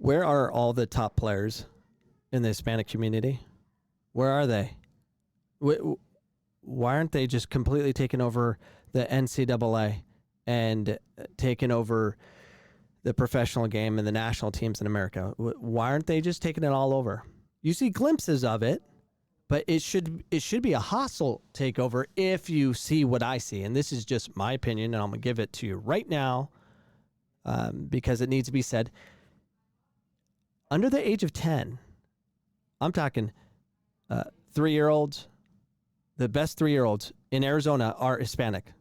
Where are all the top players in the Hispanic community? Where are they? Why aren't they just completely taking over the NCAA and taking over the professional game and the national teams in America? Why aren't they just taking it all over? You see glimpses of it, but it should be a hostile takeover if you see what I see. And this is just my opinion, and I'm going to give it to you right now because it needs to be said. Under the age of 10, I'm talking 3-year-olds, the best 3-year-olds in Arizona are Hispanic.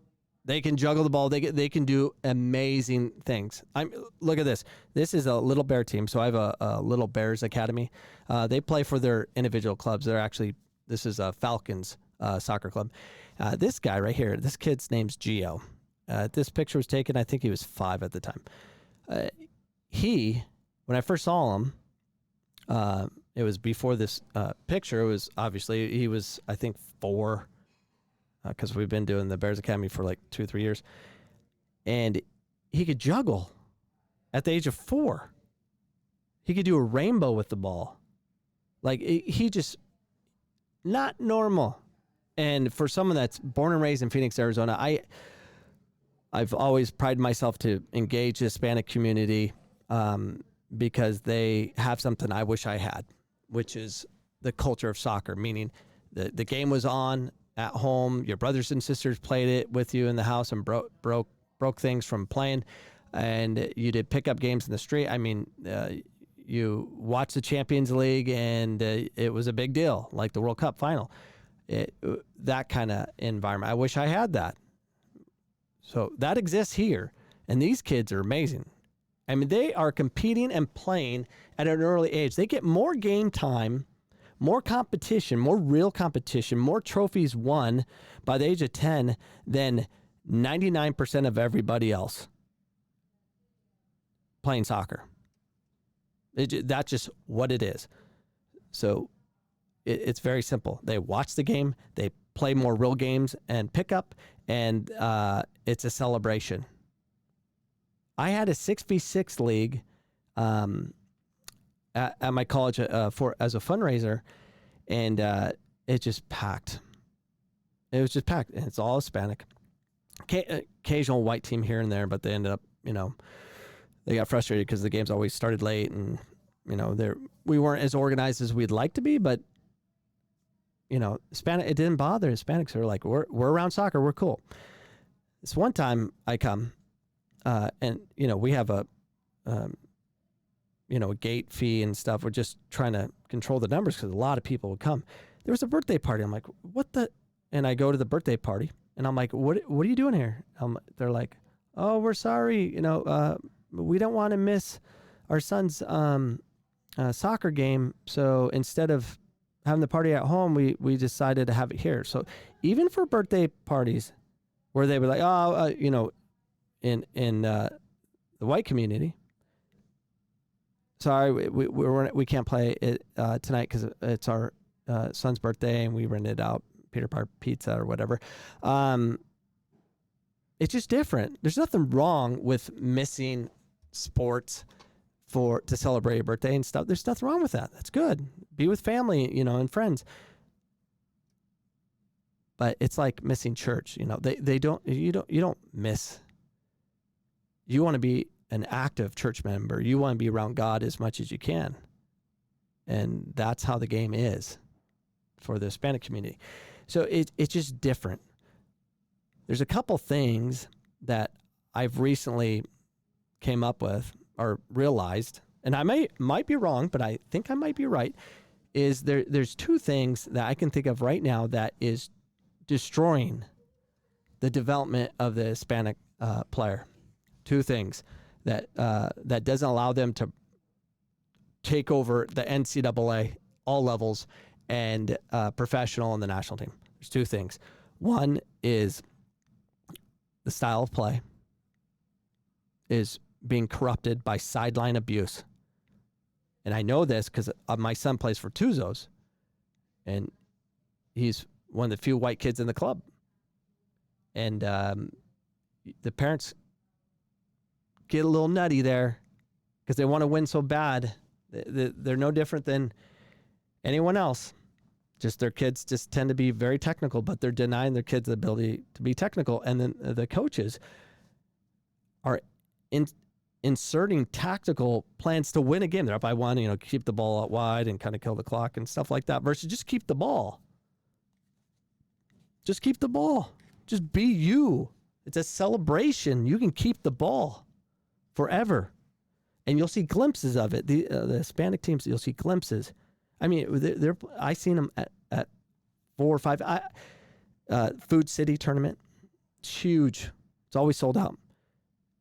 They can juggle the ball. They can do amazing things. Look at this. This is a Little Bear team. So I have a Little Bears Academy. They play for their individual clubs. This is a Falcons soccer club. This guy right here, this kid's name's Gio. This picture was taken, I think he was 5 at the time. When I first saw him, it was before this picture. It was obviously, he was, I think, 4, because we've been doing the Bears Academy for like 2 or 3 years. And he could juggle at the age of 4. He could do a rainbow with the ball. Like, he just, not normal. And for someone that's born and raised in Phoenix, Arizona, I've always prided myself to engage the Hispanic community because they have something I wish I had, which is the culture of soccer, meaning the game was on at home. Your brothers and sisters played it with you in the house and broke things from playing, and you did pick up games in the street. I mean, you watched the Champions League, and it was a big deal, like the World Cup final. That kind of environment. I wish I had that. So that exists here, and these kids are amazing. I mean, they are competing and playing at an early age. They get more game time, more competition, more real competition, more trophies won by the age of 10 than 99% of everybody else playing soccer. That's just what it is. So it's very simple. They watch the game, they play more real games and pick up, and it's a celebration. I had a 6v6 league at my college as a fundraiser, and it just packed. It was just packed, and it's all Hispanic. Occasional white team here and there, but they ended up, they got frustrated because the games always started late, and we weren't as organized as we'd like to be. But Hispanic, it didn't bother Hispanics. They're like, we're around soccer, we're cool. This one time I come. And we have a gate fee and stuff. We're just trying to control the numbers because a lot of people would come. There was a birthday party. I'm like, what the? And I go to the birthday party, and I'm like, what are you doing here? They're like, oh, we're sorry. We don't want to miss our son's soccer game. So instead of having the party at home, we decided to have it here. So even for birthday parties where they were like, in the white community, sorry, we can't play it tonight because it's our son's birthday and we rented out Peter Pan Pizza or whatever. It's just different. There's nothing wrong with missing sports to celebrate your birthday and stuff. There's nothing wrong with that. That's good. Be with family, and friends. But it's like missing church. You don't miss. You want to be an active church member. You want to be around God as much as you can. And that's how the game is for the Hispanic community. So it's just different. There's a couple things that I've recently came up with or realized, and I might be wrong, but I think I might be right, is there's 2 things that I can think of right now that is destroying the development of the Hispanic player. 2 things that doesn't allow them to take over the NCAA, all levels, and professional and the national team. There's 2 things. One is the style of play is being corrupted by sideline abuse. And I know this because my son plays for Tuzos, and he's one of the few white kids in the club. And the parents get a little nutty there, because they want to win so bad. They're no different than anyone else. Just their kids just tend to be very technical, but they're denying their kids the ability to be technical. And then the coaches are inserting tactical plans to win a game. They're up by one, keep the ball out wide and kind of kill the clock and stuff like that, versus just keep the ball. Just keep the ball. Just be you. It's a celebration. You can keep the ball forever. And you'll see glimpses of it. The Hispanic teams, you'll see glimpses. I mean, I seen them at 4 or 5. Food City tournament. It's huge. It's always sold out.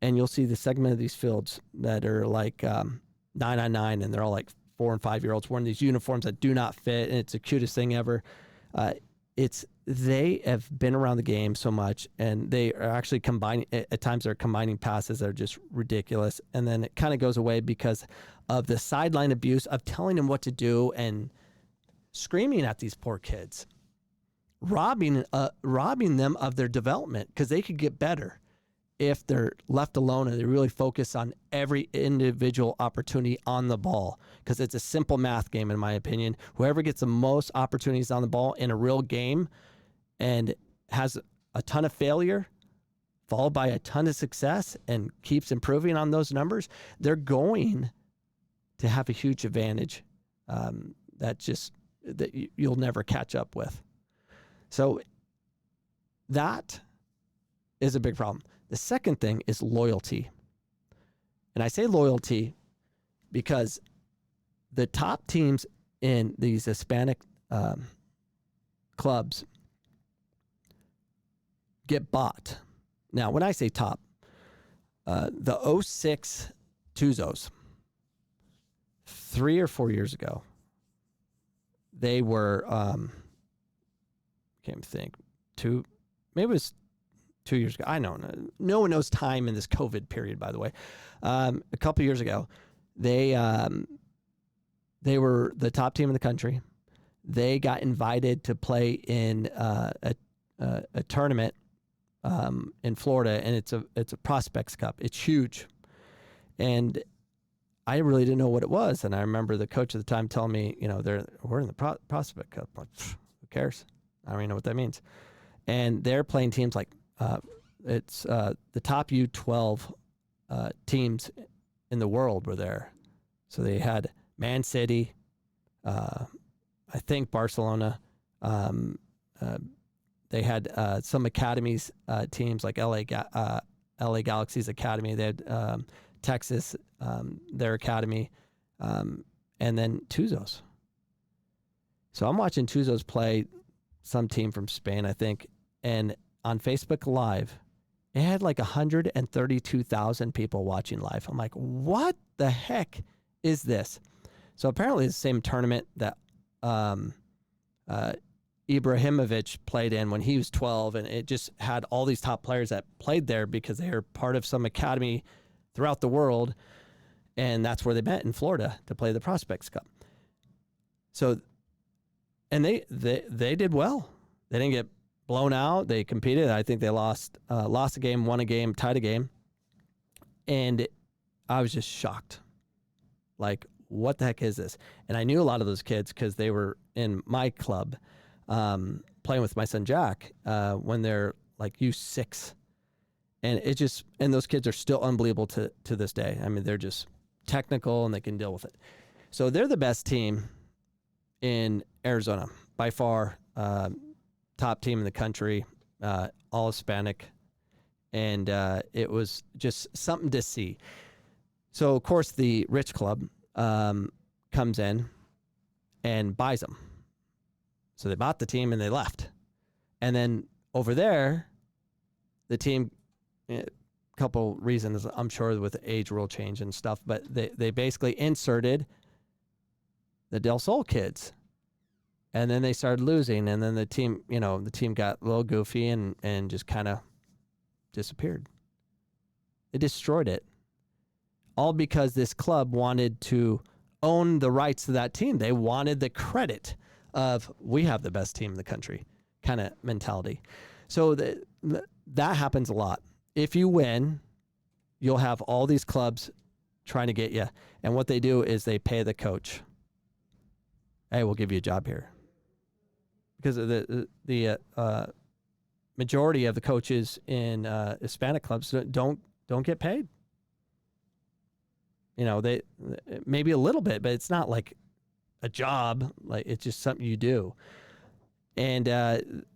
And you'll see the segment of these fields that are like 9-on-9, and they're all like 4 and 5-year-olds wearing these uniforms that do not fit, and it's the cutest thing ever. They have been around the game so much, and they are actually combining. At times, they're combining passes that are just ridiculous, and then it kind of goes away because of the sideline abuse of telling them what to do and screaming at these poor kids, robbing them of their development, because they could get better if they're left alone and they really focus on every individual opportunity on the ball, because it's a simple math game, in my opinion. Whoever gets the most opportunities on the ball in a real game and has a ton of failure followed by a ton of success and keeps improving on those numbers, they're going to have a huge advantage that you'll never catch up with. So that is a big problem. The second thing is loyalty. And I say loyalty because the top teams in these Hispanic clubs get bought. Now, when I say top, the 06 Tuzos, 3 or 4 years ago, they were, can't think, maybe it was 2 years ago. I don't know. No one knows time in this COVID period, by the way. A couple years ago, they were the top team in the country. They got invited to play in a tournament in Florida, and it's a Prospects Cup. It's huge, and I really didn't know what it was. And I remember the coach at the time telling me, we're in the Prospect Cup. Like, who cares? I don't even know what that means. And they're playing teams like it's the top U12 teams in the world were there. So they had Man City, I think Barcelona. They had some academies teams like LA Galaxy's academy. They had Texas, their academy, and then Tuzos. So I'm watching Tuzos play some team from Spain, I think, and on Facebook Live, it had like 132,000 people watching live. I'm like, what the heck is this? So apparently it's the same tournament that Ibrahimovic played in when he was 12, and it just had all these top players that played there because they are part of some academy throughout the world, and that's where they met in Florida to play the Prospects Cup. So, and they did well. They didn't get blown out. They competed. I think they lost a game, won a game, tied a game, and I was just shocked. Like, what the heck is this? And I knew a lot of those kids because they were in my club playing with my son Jack when they're like U6. And and those kids are still unbelievable to this day. I mean, they're just technical and they can deal with it. So they're the best team in Arizona by far. Top team in the country, all Hispanic. And it was just something to see. So, of course, the rich club comes in and buys them. So they bought the team and they left. And then over there, the team, a couple reasons, I'm sure, with the age rule change and stuff, but they basically inserted the Del Sol kids. And then they started losing, and then the team got a little goofy and just kind of disappeared. They destroyed it. All because this club wanted to own the rights to that team. They wanted the credit of, we have the best team in the country kind of mentality. So that happens a lot. If you win, you'll have all these clubs trying to get you. And what they do is they pay the coach. Hey, we'll give you a job here. Because the majority of the coaches in Hispanic clubs don't get paid. You know, they maybe a little bit, but it's not like a job. Like, it's just something you do. And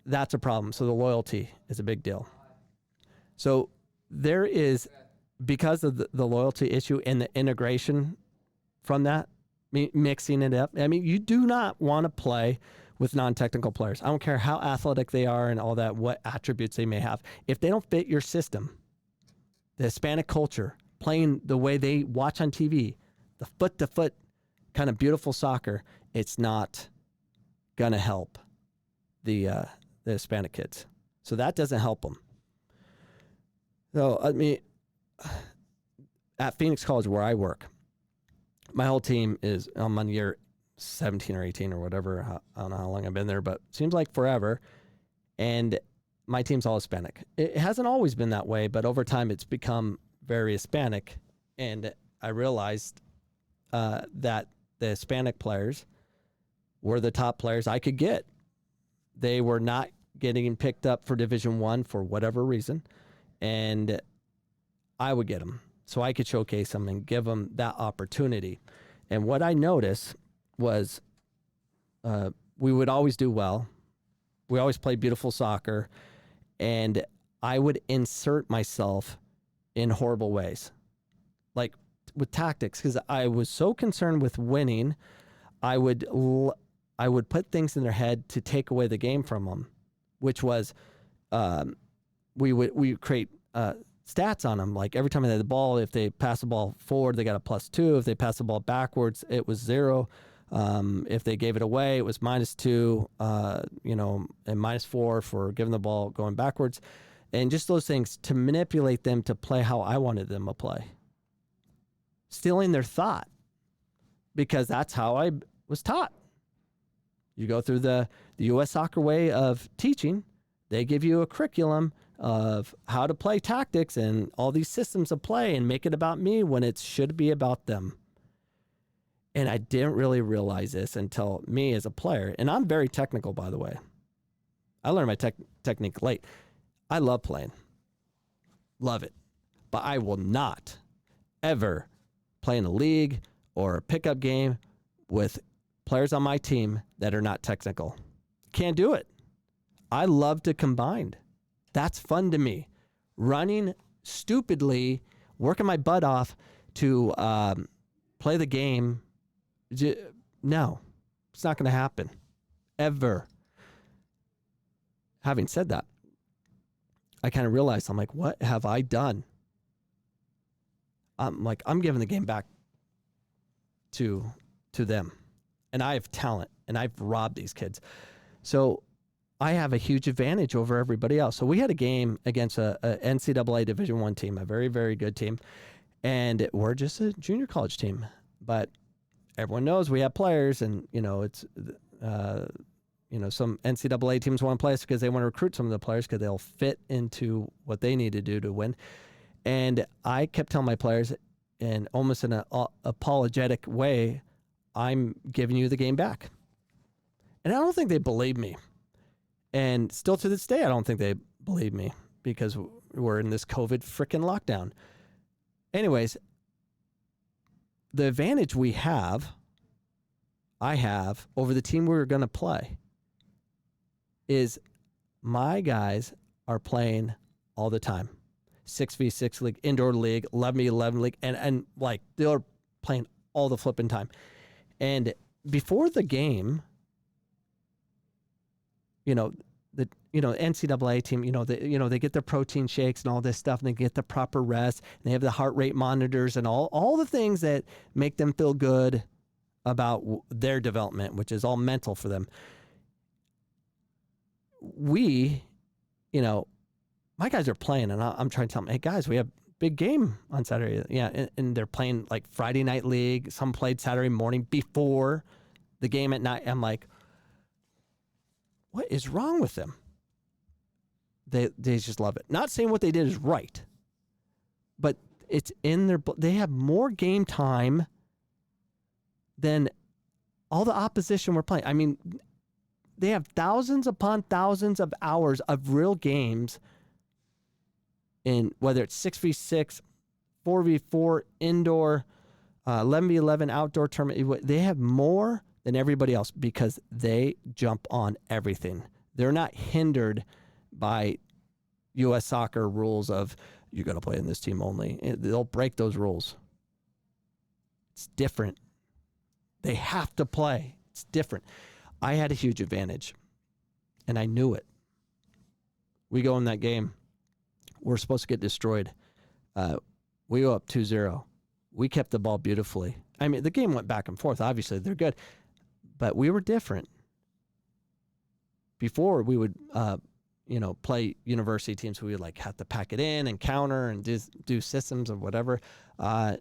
that's a problem. So the loyalty is a big deal. So there is, because of the loyalty issue and the integration from that, mixing it up. I mean, you do not want to play with non-technical players. I don't care how athletic they are and all that, what attributes they may have. If they don't fit your system, the Hispanic culture, playing the way they watch on TV, the foot-to-foot kind of beautiful soccer, it's not going to help the Hispanic kids. So that doesn't help them. So, I mean, at Phoenix College where I work, my whole team is, I'm on year 17 or 18 or whatever. I don't know how long I've been there, but it seems like forever. And my team's all Hispanic. It hasn't always been that way, but over time it's become very Hispanic. And I realized that the Hispanic players were the top players I could get. They were not getting picked up for Division I for whatever reason. And I would get them so I could showcase them and give them that opportunity. And what I noticed was we would always do well. We always played beautiful soccer. And I would insert myself in horrible ways, like with tactics, because I was so concerned with winning. I would put things in their head to take away the game from them, which was we would create stats on them. Like every time they had the ball, if they pass the ball forward, they got a +2. If they pass the ball backwards, it was 0. If they gave it away, it was -2, and -4 for giving the ball going backwards. And just those things to manipulate them to play how I wanted them to play. Stealing their thought, because that's how I was taught. You go through the U.S. soccer way of teaching. They give you a curriculum of how to play tactics and all these systems of play and make it about me when it should be about them. And I didn't really realize this until me as a player. And I'm very technical, by the way. I learned my technique late. I love playing. Love it. But I will not ever play in a league or a pickup game with players on my team that are not technical. Can't do it. I love to combine. That's fun to me. Running stupidly, working my butt off to play the game. No, it's not going to happen. Ever. Having said that, I kind of realized, I'm like, what have I done? I'm giving the game back to them. And I have talent, and I've robbed these kids. So I have a huge advantage over everybody else. So we had a game against a NCAA Division I team, a very, very good team. And we're just a junior college team. But everyone knows we have players, and, it's... some NCAA teams want to play us because they want to recruit some of the players because they'll fit into what they need to do to win. And I kept telling my players, in almost an apologetic way, I'm giving you the game back. And I don't think they believe me. And still to this day, I don't think they believe me because we're in this COVID freaking lockdown. Anyways, the advantage I have over the team we were going to play is my guys are playing all the time. 6v6 league, indoor league, 11v11 league, and like they're playing all the flipping time. And before the game, the NCAA team, they get their protein shakes and all this stuff, and they get the proper rest, and they have the heart rate monitors and all the things that make them feel good about their development, which is all mental for them. My guys are playing, and I'm trying to tell them, hey, guys, we have a big game on Saturday. Yeah, and they're playing like Friday night league. Some played Saturday morning before the game at night. I'm like, what is wrong with them? They just love it. Not saying what they did is right, but It's in their. They have more game time than all the opposition we're playing. I mean, they have thousands upon thousands of hours of real games in whether it's 6v6, 4v4, indoor, 11v11 outdoor tournament. They have more than everybody else because they jump on everything. They're not hindered by U.S. soccer rules of you got to play in this team only. They'll break those rules. It's different. They have to play. It's different. I had a huge advantage, and I knew it. We go in that game. We're supposed to get destroyed. We go up 2-0. We kept the ball beautifully. I mean, the game went back and forth. Obviously, they're good. But we were different. Before, we would play university teams. We would like have to pack it in and counter and do systems or whatever. No,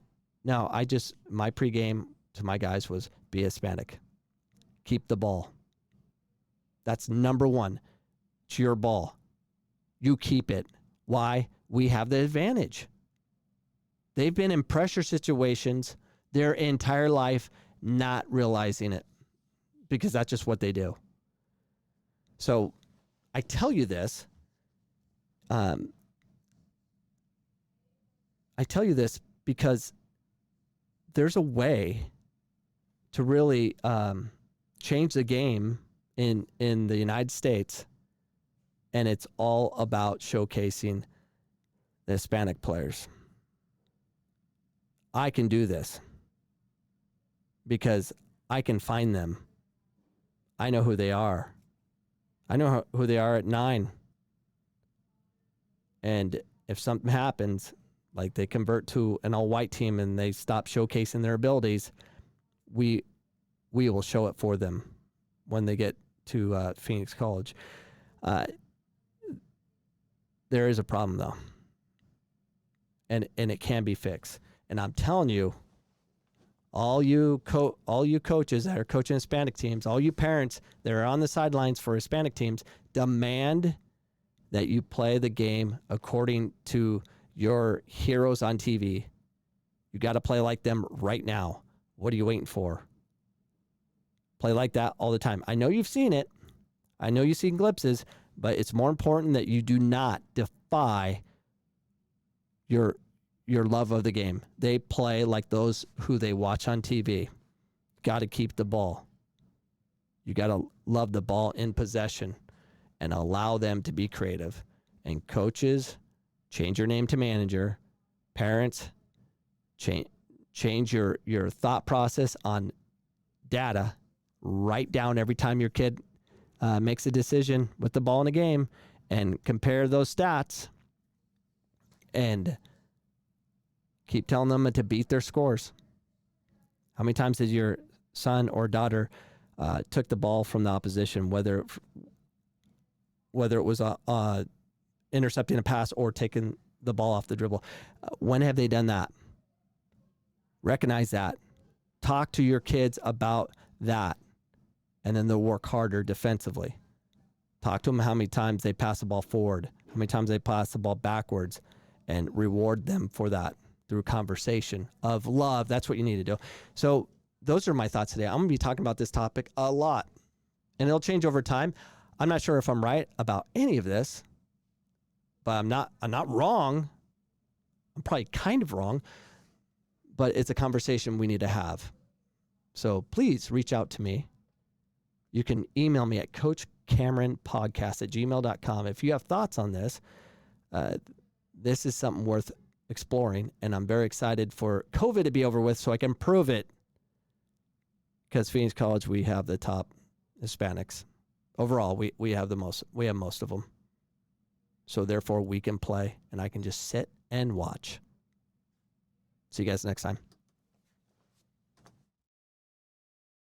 my pregame to my guys was be Hispanic. Keep the ball. That's number one. It's your ball. You keep it. Why? We have the advantage. They've been in pressure situations their entire life, not realizing it, because that's just what they do. So I tell you this. I tell you this because there's a way to really change the game in the United States, and it's all about showcasing the Hispanic players. I can do this because I can find them. I know who they are. I know who they are at 9. And if something happens, like they convert to an all-white team and they stop showcasing their abilities, we will show it for them when they get to Phoenix College. There is a problem, though. And it can be fixed. And I'm telling you, all you coaches that are coaching Hispanic teams, all you parents that are on the sidelines for Hispanic teams, demand that you play the game according to your heroes on TV. You got to play like them right now. What are you waiting for? Play like that all the time. I know you've seen it. I know you've seen glimpses, but it's more important that you do not defy your love of the game. They play like those who they watch on TV. Got to keep the ball. You got to love the ball in possession and allow them to be creative. And coaches, change your name to manager. Parents, change your thought process on data. Write down every time your kid makes a decision with the ball in a game and compare those stats and keep telling them to beat their scores. How many times did your son or daughter took the ball from the opposition, whether it was intercepting a pass or taking the ball off the dribble? When have they done that? Recognize that. Talk to your kids about that, and then they'll work harder defensively. Talk to them how many times they pass the ball forward, how many times they pass the ball backwards, and reward them for that through conversation of love. That's what you need to do. So those are my thoughts today. I'm going to be talking about this topic a lot, and it'll change over time. I'm not sure if I'm right about any of this, but I'm not wrong. I'm probably kind of wrong, but it's a conversation we need to have. So please reach out to me. You can email me at coachcameronpodcast@gmail.com. If you have thoughts on this, this is something worth exploring, and I'm very excited for COVID to be over with so I can prove it, because Phoenix College, we have the top Hispanics. Overall, we have the most. We have most of them. So therefore, we can play, and I can just sit and watch. See you guys next time.